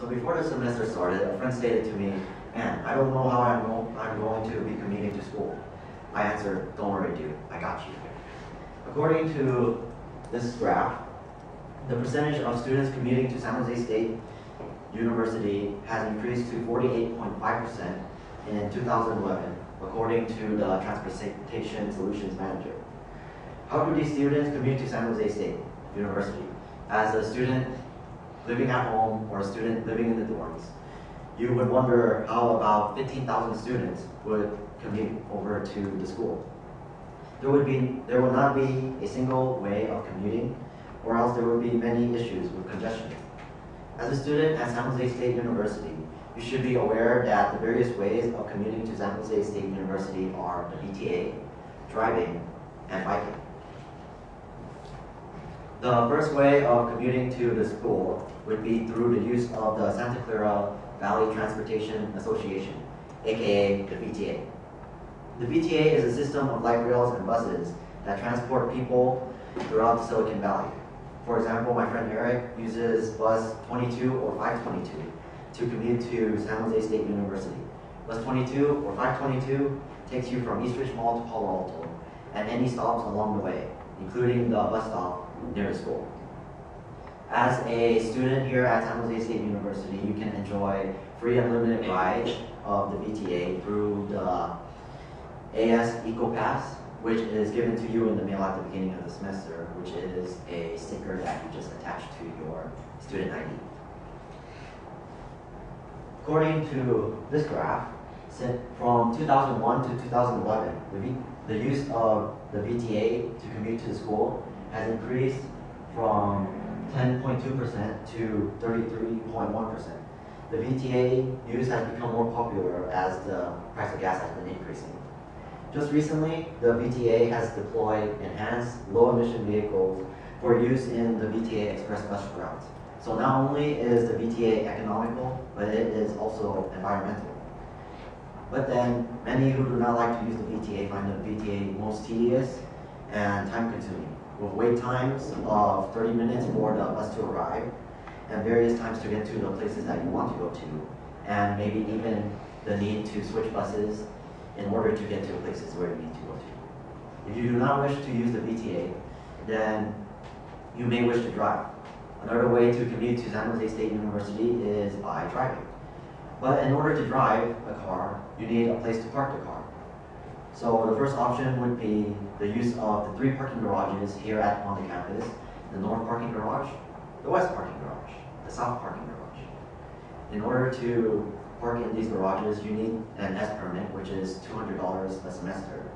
So before the semester started, a friend stated to me, "Man, I don't know how I'm going to be commuting to school." I answered, "Don't worry, dude, I got you." According to this graph, the percentage of students commuting to San Jose State University has increased to 48.5% in 2011, according to the Transportation Solutions Manager. How do these students commute to San Jose State University? As a student living at home or a student living in the dorms, you would wonder how about 15,000 students would commute over to the school. There would not be a single way of commuting, or else there would be many issues with congestion. As a student at San Jose State University, you should be aware that the various ways of commuting to San Jose State University are the VTA, driving, and biking. The first way of commuting to the school would be through the use of the Santa Clara Valley Transportation Association, aka the VTA. The VTA is a system of light rails and buses that transport people throughout the Silicon Valley. For example, my friend Eric uses bus 22 or 522 to commute to San Jose State University. Bus 22 or 522 takes you from East Ridge Mall to Palo Alto and any stops along the way, including the bus stop near the school. As a student here at San Jose State University, you can enjoy free unlimited rides of the VTA through the AS EcoPass, which is given to you in the mail at the beginning of the semester, which is a sticker that you just attach to your student ID. According to this graph, from 2001 to 2011, the use of the VTA to commute to the school has increased from 10.2% to 33.1%. The VTA use has become more popular as the price of gas has been increasing. Just recently, the VTA has deployed enhanced low-emission vehicles for use in the VTA Express bus routes. So not only is the VTA economical, but it is also environmental. But then, many who do not like to use the VTA find the VTA most tedious and time-consuming, with wait times of 30 minutes for the bus to arrive, and various times to get to the places that you want to go to, and maybe even the need to switch buses in order to get to the places where you need to go to. If you do not wish to use the VTA, then you may wish to drive. Another way to commute to San Jose State University is by driving. But in order to drive a car, you need a place to park the car. So the first option would be the use of the 3 parking garages here on the campus: the north parking garage, the west parking garage, the south parking garage. In order to park in these garages, you need an S permit, which is $200 a semester.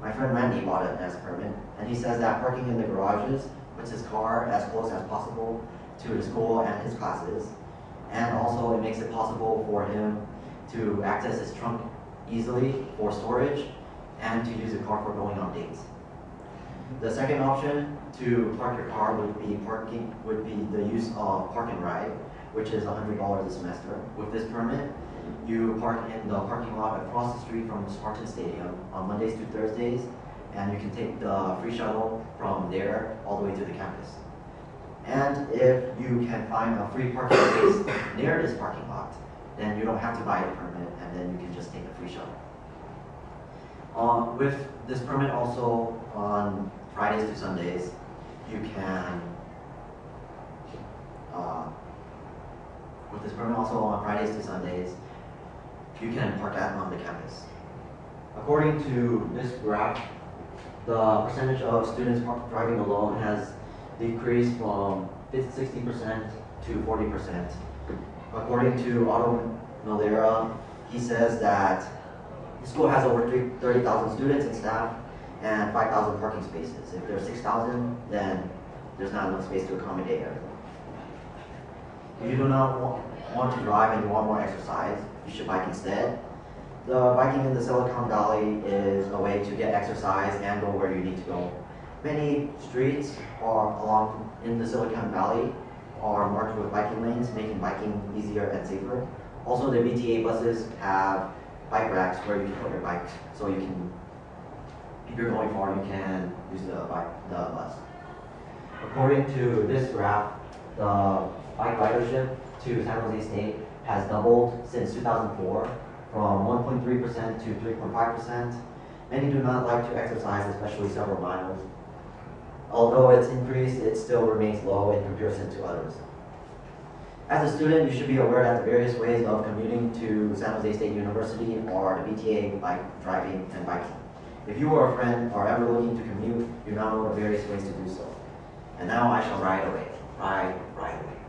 My friend Randy bought an S permit, and he says that parking in the garages puts his car as close as possible to the school and his classes, and also it makes it possible for him to access his trunk easily for storage and to use the car for going on dates. The second option to park your car would be the use of Park and Ride, which is $100 a semester. With this permit, you park in the parking lot across the street from Spartan Stadium on Mondays through Thursdays, and you can take the free shuttle from there all the way to the campus. And if you can find a free parking space near this parking lot, then you don't have to buy a permit, and then you can just take a free shuttle. With this permit also on Fridays to Sundays, you can park on the campus. According to this graph, the percentage of students driving alone has decreased from 60% to 40%. According to Otto Malera, he says that the school has over 30,000 students and staff and 5,000 parking spaces. If there's 6,000, then there's not enough space to accommodate everyone. If you do not want to drive and you want more exercise, you should bike instead. The biking in the Silicon Valley is a way to get exercise and go where you need to go. Many streets along in the Silicon Valley are marked with biking lanes, making biking easier and safer. Also, the VTA buses have bike racks where you can put your bike, so you can, if you're going far, you can use the bus. According to this graph, the bike ridership to San Jose State has doubled since 2004, from 1.3% to 3.5%. Many do not like to exercise, especially several miles. Although it's increased, it still remains low in comparison to others. As a student, you should be aware that the various ways of commuting to San Jose State University are the BTA, bike, driving, and biking. If you or a friend are ever looking to commute, you now know the various ways to do so. And now I shall ride away. Ride away.